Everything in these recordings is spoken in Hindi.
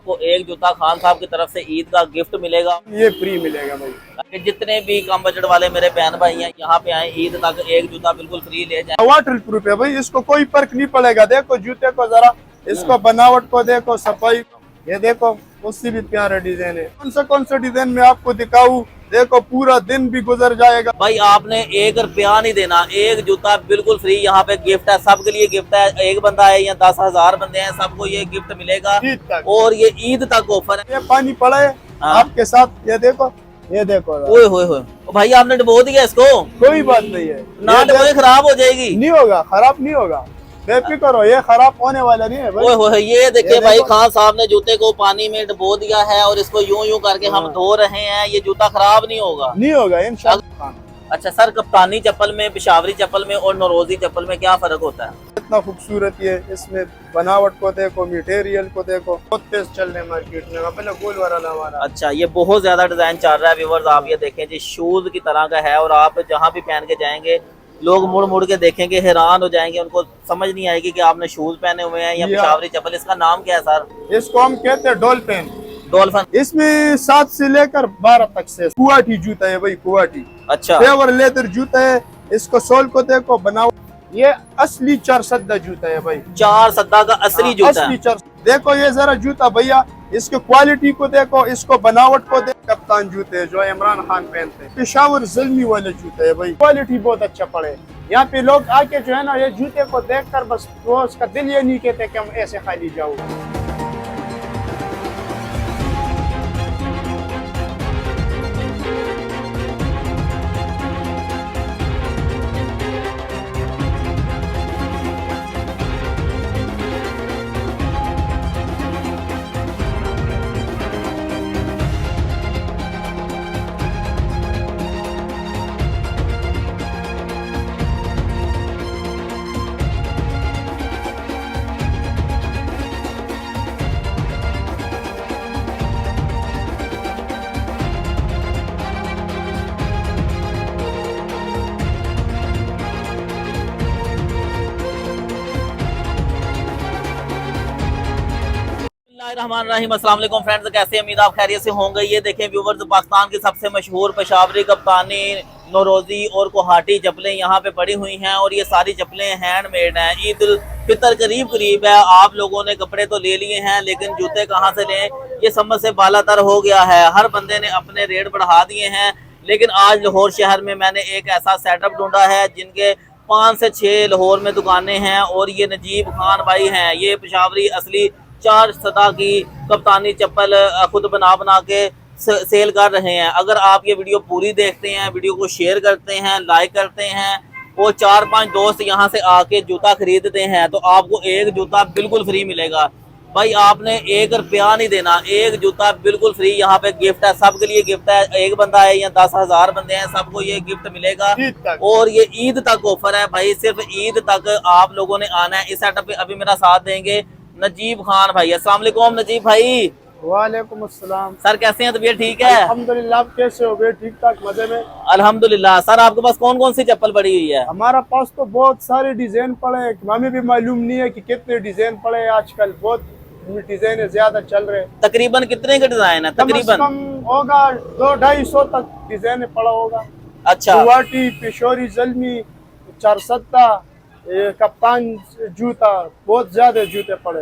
आपको एक जूता खान साहब की तरफ से ईद का गिफ्ट मिलेगा। ये फ्री मिलेगा भाई। जितने भी कम बजट वाले मेरे बहन भाई हैं यहाँ पे आए, ईद तक एक जूता बिल्कुल फ्री ले जाए। वाटर प्रूफ है भाई, इसको कोई फर्क नहीं पड़ेगा। देखो जूते को जरा, इसको बनावट को देखो, सफाई, ये देखो उससे भी प्यारा डिजाइन है। कौन सा डिजाइन में आपको दिखाऊं, देखो पूरा दिन भी गुजर जाएगा। भाई आपने 1 रुपया नहीं देना, एक जूता बिल्कुल फ्री यहाँ पे गिफ्ट है, सबके लिए गिफ्ट है। एक बंदा है या 10,000 बंदे हैं, सबको ये गिफ्ट मिलेगा और ये ईद तक ऑफर है। ये पानी पड़ा है आपके साथ, ये देखो, ये देखो। ओए होए होए भाई आपने डुबो दिया इसको। कोई बात नहीं है, ना डुबोए खराब हो जाएगी। नहीं होगा, खराब नहीं होगा, बेफिक्र हो, ये खराब होने वाला नहीं है भाई। ओए होए ये देखिए भाई, खान साहब ने जूते को पानी में डुबो दिया है और इसको यूं यूं करके हम धो रहे हैं। ये जूता खराब नहीं होगा, नहीं होगा इंशाल्लाह। अच्छा सर, कप्तानी चप्पल में, पेशावरी चप्पल में और नौरोजी चप्पल में क्या फर्क होता है? इतना खूबसूरत है, इसमें बनावट को देखो, मटेरियल को देखो, बहुत तेज चल रहे मार्केट में। पहले गोल वाला हमारा। अच्छा, ये बहुत ज्यादा डिजाइन चल रहा है व्यूअर्स, आप ये देखें जी, शूज की तरह का है और आप जहाँ भी पहन के जाएंगे लोग मुड़ मुड़ के देखेंगे, हैरान हो जाएंगे, उनको समझ नहीं आएगी कि आपने शूज पहने हुए हैं या पेशावरी चप्पल। इसका नाम क्या है सर? इसको हम कहते हैं डॉल्फिन। डॉल्फिन। इसमें 7 से लेकर 12 तक से कुवाटी जूता है भाई, कुवाटी। अच्छा, फेवर लेदर जूता है। इसको सोल को देखो, बनाओ, ये असली 4 सद्दा जूता है भाई। 4 सद्दा का असली जूता है। देखो ये जरा जूता भैया, इसके क्वालिटी को देखो, इसको बनावट को देखो। कप्तान जूते है जो इमरान खान पहनते हैं, पेशावर ज़ल्मी वाले जूते है भाई, क्वालिटी बहुत अच्छा पड़े। यहाँ पे लोग आके जो है ना, ये जूते को देखकर बस रोज का दिल ये नहीं कहते कि हम ऐसे खाली जाओ। अस्सलाम वालेकुम फ्रेंड्स, कैसे उम्मीद आप खैरियत से होंगे। ये देखें व्यूवर्स, पाकिस्तान की सबसे मशहूर पेशावरी, कप्तानी, नौरोजी और कोहाटी चप्पलें यहाँ पे पड़ी हुई हैं और ये सारी चप्पलें हैंडमेड हैं। ईद उल फितर करीब करीब है, आप लोगों ने कपड़े तो ले लिए हैं लेकिन जूते कहाँ से लें, ये समझ से बालातर हो गया है। हर बंदे ने अपने रेट बढ़ा दिए हैं, लेकिन आज लाहौर शहर में मैंने एक ऐसा सेटअप ढूंढा है जिनके 5 से 6 लाहौर में दुकानें हैं और ये नजीब खान भाई हैं। ये पेशावरी असली 4 सदा की कप्तानी चप्पल खुद बना के सेल कर रहे हैं। अगर आप ये वीडियो पूरी देखते हैं, वीडियो को शेयर करते हैं, लाइक करते हैं और 4-5 दोस्त यहाँ से आके जूता खरीदते हैं तो आपको एक जूता बिल्कुल फ्री मिलेगा। भाई आपने 1 रुपया नहीं देना, एक जूता बिल्कुल फ्री यहाँ पे गिफ्ट है, सबके लिए गिफ्ट है। एक बंदा है या 10,000 बंदे हैं, सबको ये गिफ्ट मिलेगा और ये ईद तक ऑफर है भाई, सिर्फ ईद तक आप लोगों ने आना है। इस सेटअप पे अभी मेरा साथ देंगे नजीब खान भाई। अस्सलाम वालेकुम नजीब भाई। वालेकुम अस्सलाम। सर कैसे हैं, तबीयत ठीक है? अल्हम्दुलिल्लाह, आप कैसे हो? ठीक ठाक, मजे में अल्हम्दुलिल्लाह। सर आपके पास कौन कौन सी चप्पल पड़ी हुई है? हमारा पास तो बहुत सारे डिजाइन पड़े हैं, हमें भी मालूम नहीं है कि कितने डिजाइन पड़े हैं। आजकल बहुत डिजाइन ज्यादा चल रहे हैं। तकरीबन कितने का डिजाइन है? तकरीबन होगा 200-250 तक डिजाइन पड़ा होगा। अच्छा, कुवाटी, पेशोरी, ज़ल्मी, 4 सद्दा, कप्तान जूता, बहुत ज्यादा जूते पड़े।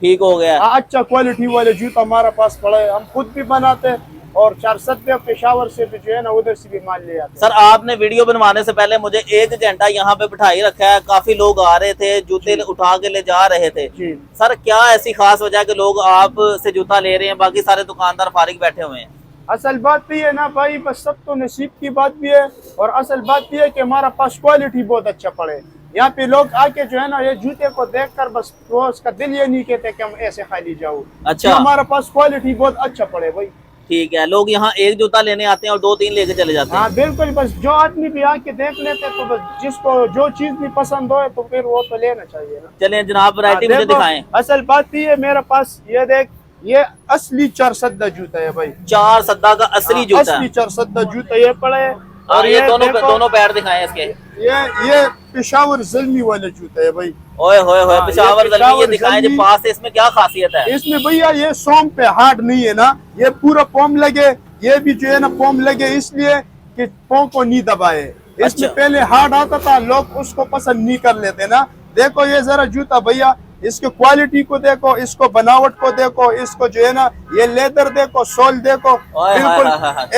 ठीक हो गया। अच्छा क्वालिटी वाले जूता हमारे पास पड़े, हम खुद भी बनाते हैं और 4 सद्दे पेशावर से भी जो है ना, उधर से भी माल ले आते। सर आपने वीडियो बनवाने से पहले मुझे 1 घंटा यहाँ पे बिठाई रखा है, काफी लोग आ रहे थे, जूते उठा के ले जा रहे थे जी। सर क्या ऐसी खास वजह कि लोग आप से जूता ले रहे हैं, बाकी सारे दुकानदार फारिग बैठे हुए हैं? असल बात भी है ना भाई, बस सब तो नसीब की बात भी है और असल बात भी है कि हमारा पास क्वालिटी बहुत अच्छा पड़े। यहाँ पे लोग आके जो है ना, ये जूते को देखकर बस रोज का दिल ये नहीं कहते कि हम ऐसे खाली जाओ। अच्छा, हमारा पास क्वालिटी बहुत अच्छा पड़े भाई। ठीक है, लोग यहाँ एक जूता लेने आते हैं और 2-3 लेके चले जाते हैं। हाँ बिल्कुल, बस जो आदमी भी आके देख लेते तो बस जिसको जो चीज भी पसंद हो तो फिर वो तो लेना चाहिए ना। चलें जनाब, वैरायटी मुझे दिखाएं। असल बात ये मेरे पास, ये देख, ये असली 4 सद्दा जूता है भाई, 4 सद्दा का असली जूता। असली 4 सद्दा जूता ये पड़े। और ये दोनों पैर दिखाएं इसके। ये पेशावर ज़ल्मी वाले जूते है भाई। ओए होए होए, पेशावर ज़ल्मी, ये दिखाएं जो पास से, इसमें क्या खासियत है? इसमें भैया ये सोम पे हार्ड नहीं है ना, ये पूरा पोम लगे, ये भी जो है ना पोम लगे इसलिए कि पोम को नहीं दबाए। इसमें पहले हार्ड आता था, लोग उसको पसंद नहीं कर लेते ना। देखो ये जरा जूता भैया, इसकी क्वालिटी को देखो, इसको बनावट को देखो, इसको जो है ना ये लेदर देखो, सोल देखो, बिल्कुल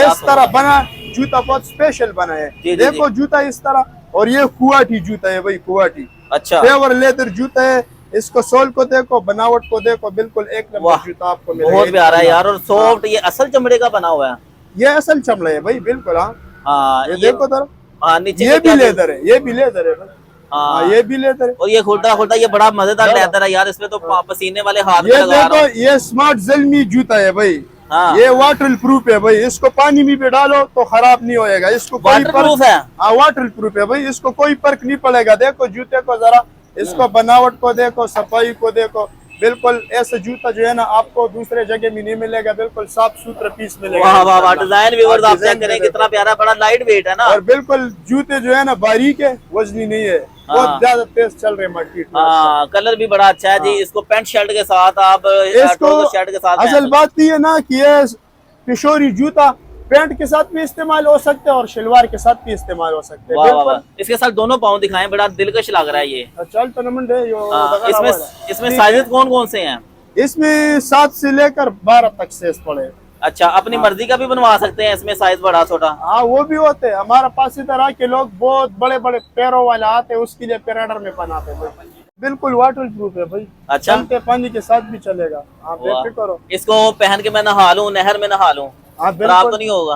इस तरह बना जूता, बहुत स्पेशल बना है। देखो जूता इस तरह, और ये कुवाटी जूता है भाई, कुवाटी। अच्छा, पेवर लेदर जूता है, इसको सोल को देखो, बनावट को देखो, बिल्कुल एक नंबर जूता आपको मिलेगा। बहुत प्यारा है यार, और सॉफ्ट, ये असल चमड़े का बना हुआ है। ये असल चमड़ा है भाई, बिल्कुल। हाँ ये देखो तरह, नीचे ये भी लेदर है, ये भी लेदर है। हाँ ये भी लेदर है, और ये खुलता खुलता ये बड़ा मजेदार लेदर है यार, इसमें तो पसीने वाले हाथ ये देखो, ये स्मार्ट ज़ल्मी जूता है भाई। हाँ। ये वाटर प्रूफ है भाई, इसको पानी में भी डालो तो खराब नहीं होएगा। इसको वाटर प्रूफ है? हाँ वाटर प्रूफ है भाई, इसको कोई फर्क नहीं पड़ेगा। देखो जूते को जरा, इसको बनावट को देखो, सफाई को देखो, बिल्कुल ऐसा जूता जो है ना आपको दूसरे जगह में नहीं मिलेगा, बिल्कुल साफ सुथरा पीस मिलेगा। वाह वाह वाह, डिजाइन व्यूअर्स आप चेक करें कितना प्यारा, बड़ा लाइट वेट है ना, और बिल्कुल जूते जो है ना बारीक है, वजनी नहीं है, बहुत ज्यादा तेज चल रहे मार्केट में। हाँ, कलर भी बड़ा अच्छा है जी। इसको पैंट शर्ट के साथ आप, इसको शर्ट के साथ, असल बात ये है ना कि ये किशोरी जूता पैंट के साथ भी इस्तेमाल हो सकते हैं और शलवार के साथ भी इस्तेमाल हो सकते हैं। बिल्कुल इसके साथ दोनों पाँव दिखाएं, बड़ा दिलकश लग रहा है ये। चल टूर्नामेंट है। इसमें साइजेस कौन कौन से हैं? इसमें 7 से लेकर 12 तक साइज पड़े। अच्छा, अपनी मर्जी का भी बनवा सकते हैं इसमें, साइज बड़ा छोटा? हाँ वो भी होते हैं, हमारे पास इस तरह के लोग बहुत बड़े बड़े पैरों वाले आते हैं, उसके लिए पैराडर में बनाते हैं। बिल्कुल वाटर प्रूफ है भाई। अच्छा, चलते पानी के साथ भी चलेगा, आप बेफिक्र करो। इसको पहन के मैं नहा लूं, नहर में नहा लूं, खराब तो नहीं होगा?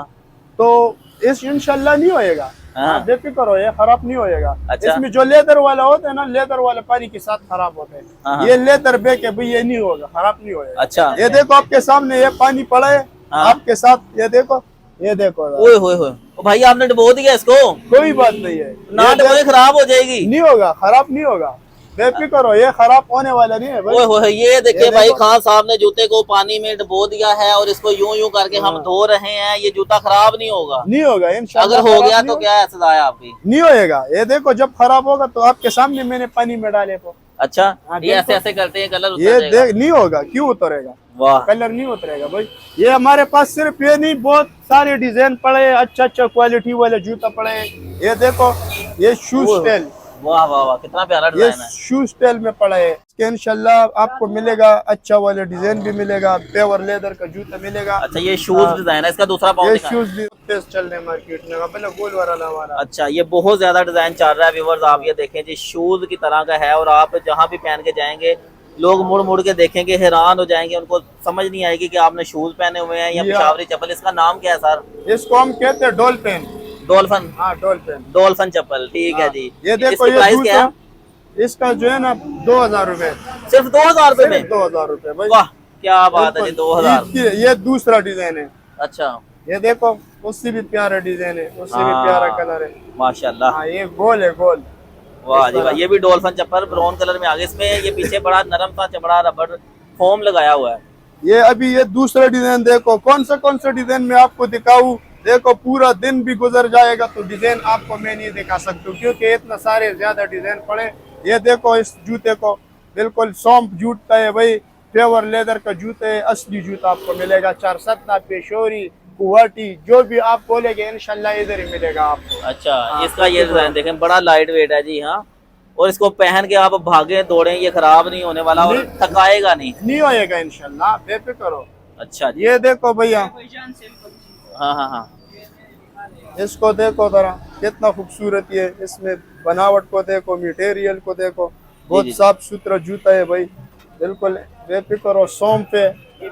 तो इस इंशाल्लाह नहीं होएगा, बेफिक्र करो, ये खराब नहीं होएगा। अच्छा। इसमें जो लेदर वाला होता है ना, लेदर वाले पानी के साथ खराब होते हैं। ये लेदर बेक है भाई, ये नहीं होगा, खराब नहीं होएगा। अच्छा, ये देखो आपके सामने ये पानी पड़ा है आपके साथ, ये देखो, ये देखो। ओए होए होए, भाई आपने डुबो दिया इसको? कोई बात नहीं है, ना डुबोए खराब हो जाएगी। नहीं होगा, खराब नहीं होगा, बेफिक्र करो, ये खराब होने वाला नहीं है भाई। ओए होए, ये देखिए भाई, खान साहब ने जूते को पानी में डुबो दिया है और इसको यूं यूं करके हम धो रहे हैं। ये जूता खराब नहीं होगा? नहीं होगा इंशाल्लाह। अगर हो गया तो क्या है सजा है आपकी? नहीं होएगा, ये देखो जब खराब होगा तो आपके सामने मैंने पानी में डाले को। अच्छा, ये ऐसे ऐसे करते हैं, कलर ये देख नहीं होगा, क्यों उतरेगा? वाह, कलर नहीं उतरेगा भाई। ये हमारे पास सिर्फ ये नहीं, बहुत सारे डिजाइन पड़े, अच्छा अच्छा क्वालिटी वाले जूता पड़े। ये देखो, ये शू स्टाइल, वाह वाह वाह, कितना प्यारा डिजाइन है। शू स्टाइल में पड़ा है, इंशाल्लाह आपको मिलेगा अच्छा वाला डिजाइन भी मिलेगा, पेवर लेदर का जूता मिलेगा। अच्छा, ये शूज डिजाइन है, इसका दूसरा पाउंड ये शूज भी तेज चल रहे हैं मार्केट में, पहले गोल वाला हमारा। अच्छा, ये बहुत ज्यादा डिजाइन चल रहा है व्यूअर्स, आप ये देखें जी, शूज की तरह का है, और आप जहाँ भी पहन के जाएंगे लोग मुड़ मुड़ के देखेंगे, हैरान हो जाएंगे, उनको समझ नहीं आएगी कि आपने शूज पहने हुए हैं या पेशावरी चप्पल। इसका नाम क्या है सर? इसको हम कहते हैं डॉल्फिन। डॉल्फिन? हाँ डॉल्फिन, डॉल्फिन चप्पल, ठीक है जी। ये देखो, ये प्राइस क्या है इसका जो है ना 2000 रुपए, सिर्फ 2000 रुपए में? 2000 रुपए भाई, वाह क्या बात है जी, 2000। ये दूसरा डिजाइन है। अच्छा, ये देखो, उससे भी प्यारा डिजाइन है, उससे भी प्यारा कलर है माशाल्लाह। ये गोल है, गोल। वाह जी वाह, ये भी डॉल्फिन चप्पल ब्राउन कलर में आगे, इसमें ये पीछे बड़ा नरम सा चमड़ा रबड़ फोम लगाया हुआ है। ये अभी ये दूसरा डिजाइन देखो, कौन सा डिजाइन में आपको दिखाऊं? देखो पूरा दिन भी गुजर जाएगा तो डिजाइन आपको मैं नहीं दिखा सकता हूँ, क्योंकि इतना सारे ज्यादा डिजाइन पड़े। ये देखो, इस जूते को बिल्कुल सौंप जूता है भाई, पेवर लेदर का जूते है, असली जूता आपको मिलेगा। 470 पेशोरी कुवाटी जो भी आप बोलेगे इंशाल्लाह इधर ही मिलेगा आपको। अच्छा, इसका ये डिजाइन देखें, बड़ा लाइट वेट है जी। हाँ, और इसको पहन के आप भागे दौड़े, ये खराब नहीं होने वाला और थकाएगा नहीं होएगा इंशाल्लाह, बेफिक्र करो। अच्छा, ये देखो भैया, हाँ हाँ हाँ, इसको देखो जरा, कितना खूबसूरत है, इसमें बनावट को देखो, मटेरियल को देखो, बहुत साफ सुथरा जूता है भाई, बिल्कुल बेफिक्र करो, सोम पे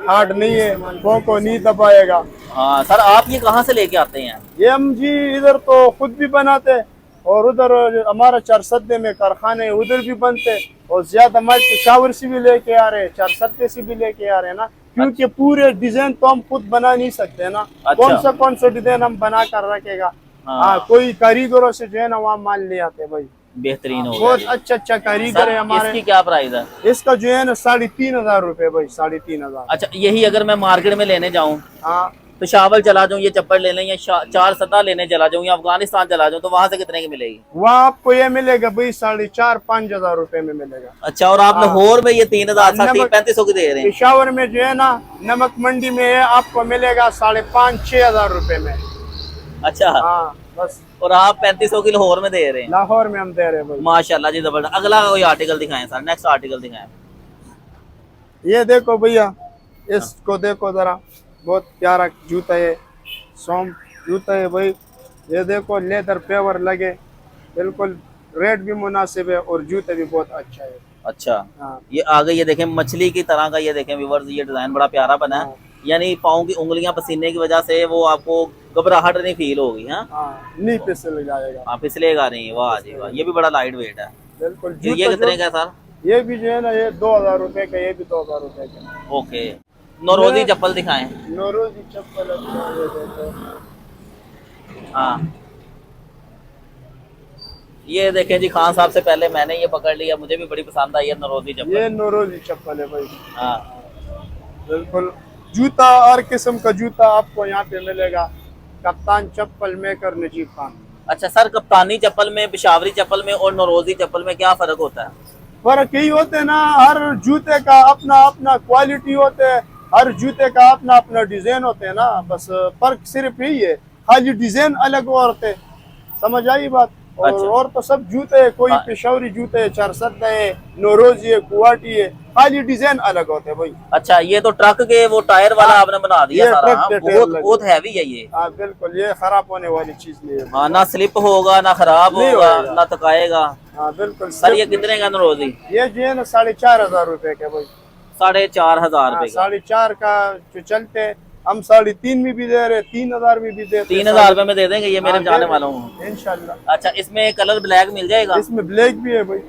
हार्ड नहीं है, पाँव को नहीं दबाएगा। हाँ सर, आप ये कहाँ से लेके आते हैं? ये हम जी इधर तो खुद भी बनाते हैं, और उधर हमारा 470 में कारखाने उधर भी बनते, और ज्यादा हमारे पेशावर से भी लेके आ रहे हैं, 470 से भी लेके आ रहे हैं ना, क्योंकि पूरे डिजाइन तो हम खुद बना नहीं सकते ना। अच्छा। कौन सा डिजाइन हम बना कर रखेगा? हाँ, कोई कारीगरों से जो है ना वहाँ माल ले आते भाई, बेहतरीन हो, बहुत अच्छा कारीगर है हमारे। इसकी क्या प्राइस है? इसका जो है ना 3500 रुपए भाई, 3500। अच्छा, यही अगर मैं मार्केट में लेने जाऊँ? हाँ, पेशावर चला जाऊँ ये चप्पल ले लें या चार सतह लेने चला जाऊँ या अफगानिस्तान चला जाऊँ तो वहाँ से कितने की मिलेगी? वहाँ आपको ये मिलेगा भाई 4,500-5 हजार रुपए में मिलेगा। अच्छा, और आप लाहौर में ये 3,000 3500 की दे रहे हैं? पेशावर में जो है ना नमक मंडी में है आपको मिलेगा 5,500-6 हजार रुपए में। अच्छा हाँ बस, और आप 3500 की लाहौर में दे रहे हैं? लाहौर में हम दे रहे हैं भाई। माशाल्लाह जी, जबरदस्त। अगला कोई आर्टिकल दिखाएं सर, नेक्स्ट आर्टिकल दिखाएं। ये देखो भैया, इसको देखो जरा, बहुत प्यारा जूता है, सोम जूता है भाई। ये देखो लेदर पेवर लगे, बिल्कुल रेट भी मुनासिब है और जूते भी बहुत अच्छा है। अच्छा हाँ। ये आगे ये देखें मछली की तरह का, ये देखें व्यूअर्स, ये डिजाइन बड़ा प्यारा बना है। यानी पाँव की उंगलियां पसीने की वजह से वो आपको घबराहट नहीं फील होगी। हाँ, नहीं फिसल जाएगा। हाँ, फिसलेगा नहीं। वाह जी वाह, ये भी बड़ा लाइट वेट है। बिल्कुल। ये कितने का है सर? ये भी जो है ना, ये 2,000 रुपए का, ये भी 2,000 रुपए का। ओके, नौरोजी चप्पल दिखाएं। नौरोजी चप्पल अच्छा, ये देखो। हाँ, ये देखें जी, खान साहब से पहले मैंने ये पकड़ लिया, मुझे भी बड़ी पसंद आई है नौरोजी चप्पल। ये नौरोजी चप्पल है भाई। हाँ बिल्कुल, जूता हर किस्म का जूता आपको यहाँ पे मिलेगा। कप्तान चप्पल मेकर नजीब खान। अच्छा सर, कप्तानी चप्पल में, पेशावरी चप्पल में और नौरोजी चप्पल में क्या फर्क होता है? फर्क यही होते है ना, हर जूते का अपना अपना क्वालिटी होते है, हर जूते का अपना अपना डिजाइन होते है ना, बस फर्क सिर्फ यही है, खाली डिजाइन अलग होते। समझ आई बात? अच्छा। और तो सब जूते है, कोई पेशावरी जूते है, चारसद है, नौरोजी है, कुवाटी है, खाली डिजाइन अलग होते हैं भाई। अच्छा, ये तो ट्रक के वो टायर वाला आपने बना दिया ये सारा। ट्रक के टायर बहुत लगे। बहुत हैवी है ये। हाँ बिल्कुल, ये खराब होने वाली चीज नहीं है। हाँ, ना स्लिप होगा, ना खराब नहीं होगा, होगा। ना थकाएगा। हाँ बिल्कुल। सर ये कितने का नौरोजी? ये जो है ना 4,500 रुपए के भाई। 4,500 रुपए का। 4,500 का जो चलते हैं, हम 3,500 में भी दे रहे, 3,000 में भी देते। 3,000 रुपए में दे देंगे ये मेरे जाने वाला हूँ इंशाल्लाह। अच्छा, इसमें कलर ब्लैक मिल जाएगा? इसमें ब्लैक भी है भाई।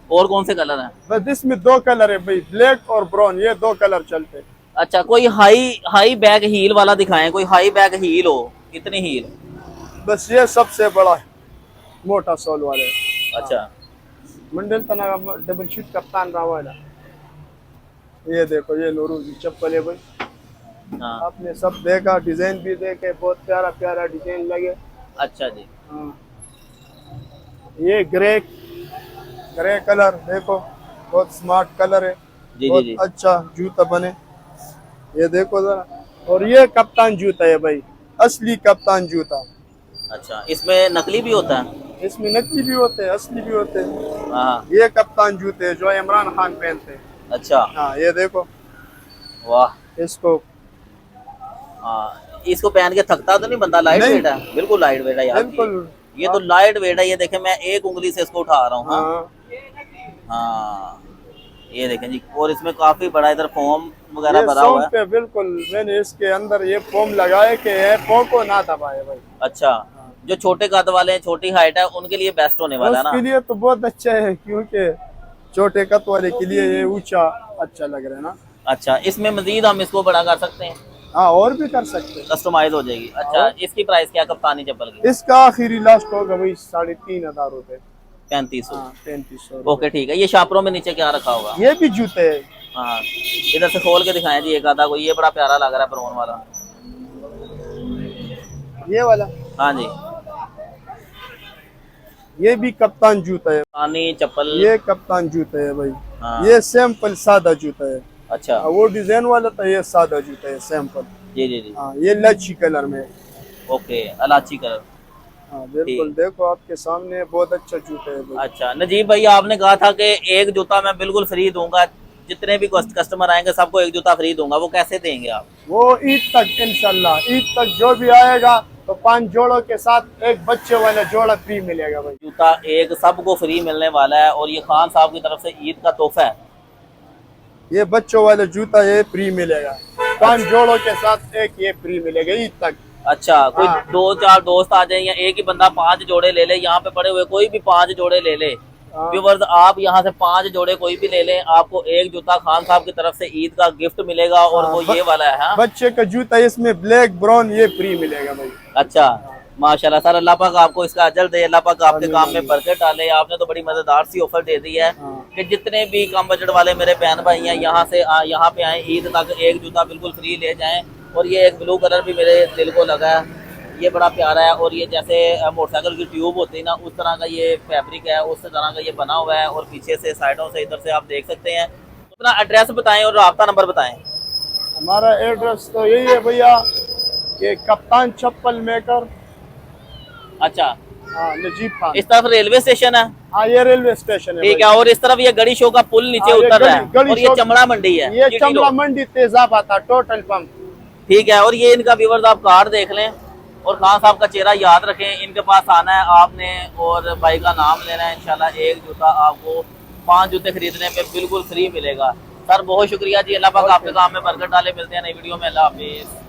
और कौन से कलर हैं? बस इसमें 2 कलर है भाई, ब्लैक और ब्राउन, ये 2 कलर चलते हैं। अच्छा, कोई हाई बैक हील वाला दिखाएं, कोई हाई बैक हील हो। कितनी हील? बस ये सबसे बड़ा है, मोटा सोल वाले। अच्छा, मंडल तना डबल शीट कप्तान रावाला। ये देखो, ये नौरोजी चप्पल है भाई। हाँ। आपने सब देखा, डिजाइन भी देखे, बहुत प्यारा प्यारा डिजाइन लगे। अच्छा जी। हाँ। ये ग्रे कलर देखो, बहुत स्मार्ट कलर है। जी बहुत जी। अच्छा जूता बने, ये देखो जरा। और ये कप्तान जूता है भाई, असली कप्तान जूता। अच्छा, इसमें नकली भी होता है? इसमें नकली भी होते हैं, असली भी होते हैं। हाँ। ये कप्तान जूते हैं जो इमरान खान पहनते हैं। अच्छा। हाँ, ये देखो। वाह। इसको हाँ, इसको पहन के थकता तो नहीं बंदा? लाइट वेट है, बिल्कुल लाइट वेट है यार। बिल्कुल। ये तो लाइट वेट है। ये देखें, मैं एक उंगली से इसको उठा रहा हूँ। हाँ हाँ। हाँ, ये देखें जी। और इसमें काफी बड़ा इधर फोम वगैरह ये भरा हुआ सोम है। पे बिल्कुल मैंने इसके अंदर ये फोम लगाए कि ये फोम को ना दबाए भाई। अच्छा, जो छोटे कद वाले हैं, छोटी हाइट है, उनके लिए बेस्ट होने वाला है ना? उसके लिए तो बहुत अच्छा है, क्योंकि छोटे कद वाले के लिए ये ऊंचा अच्छा लग रहा है ना। अच्छा, इसमें मजीद हम इसको बड़ा कर सकते हैं? हाँ, और भी कर सकते हैं, कस्टमाइज हो जाएगी। अच्छा, इसकी प्राइस क्या कप्तानी चप्पल की? इसका आखिरी लास्ट होगा भाई 3,500 रुपए। 3500। 3500। ओके ठीक है। ये शापरों में नीचे क्या रखा होगा? ये भी जूते है। हाँ, इधर से खोल के दिखाएं जी एक आधा कोई। ये बड़ा प्यारा लग रहा है, ब्राउन वाला। ये वाला। हाँ जी। ये भी कप्तान जूता है। पानी चप्पल। ये कप्तान जूता है भाई। हाँ। ये सैंपल सादा जूता है। अच्छा। वो डिजाइन वाला था, ये सादा जूता है सैंपल। जी जी जी। हाँ, ये लच्छी कलर में। ओके, इलायची कलर। हाँ बिल्कुल, देखो आपके सामने, बहुत अच्छा जूता है भाई। अच्छा नजीब भाई, आपने कहा था कि एक जूता मैं बिल्कुल फ्री दूंगा, जितने भी कस्टमर आएंगे सबको एक जूता फ्री दूंगा, वो कैसे देंगे आप? वो ईद तक इंशाल्लाह, ईद तक जो भी आएगा तो 5 जोड़ों के साथ एक बच्चे वाला जोड़ा फ्री मिलेगा भाई। जूता एक सबको फ्री मिलने वाला है और ये खान साहब की तरफ से ईद का तोहफा है। ये बच्चों वाला जूता ये फ्री मिलेगा, 5 जोड़ों के साथ एक ये फ्री मिलेगा ईद तक। अच्छा, कोई हाँ। 2-4 दोस्त आ जाए या एक ही बंदा 5 जोड़े ले ले, यहाँ पे पड़े हुए कोई भी 5 जोड़े ले ले। हाँ। व्यूअर्स, आप यहाँ से 5 जोड़े कोई भी ले लें, आपको एक जूता खान साहब की तरफ से ईद का गिफ्ट मिलेगा और हाँ, वो ये वाला है। हाँ? बच्चे का जूता इसमें ब्लैक ब्राउन ये फ्री मिलेगा भाई। अच्छा, माशाल्लाह सर, अल्लाह पाक आपको इसका अजर दे, अल्लाह पाक आपके काम में बरकत डाले। आपने तो बड़ी मजेदार सी ऑफर दे दी है कि जितने भी कम बजट वाले मेरे बहन भाई हैं यहाँ से यहाँ पे आए, ईद तक एक जूता बिल्कुल फ्री ले जाएं और ये एक ब्लू कलर भी मेरे दिल को लगा है, ये बड़ा प्यारा है। और ये जैसे मोटरसाइकिल की ट्यूब होती है ना, उस तरह का ये फैब्रिक है, उस तरह का ये बना हुआ है। और पीछे से साइडों से इधर से आप देख सकते हैं। अपना एड्रेस बताएं और राब्ता नंबर बताएं। हमारा एड्रेस तो यही है भैया कि कप्तान चप्पल मेकर, अच्छा, हाँ, नजीब खान। इस तरफ रेलवे स्टेशन है। हाँ, ये रेलवे स्टेशन है। ठीक है। और इस तरफ ये गड़ी शो का पुल नीचे हाँ, ये उतर रहा गड़ी है। और ये शो- चमड़ा मंडी है, ये GT चमड़ा रोड। मंडी तेजाब आता टोटल पंप। ठीक है। और ये इनका व्यूअर्स आप कार्ड देख लें और खान साहब का चेहरा याद रखें। इनके पास आना है आपने और भाई का नाम लेना है। इंशाल्लाह एक जूता आपको 5 जूते खरीदने पे बिल्कुल फ्री मिलेगा। सर बहुत शुक्रिया जी, अल्लाह पाक आपके काम में बरकत डाले। मिलते हैं नई वीडियो में, अल्लाह हाफिज।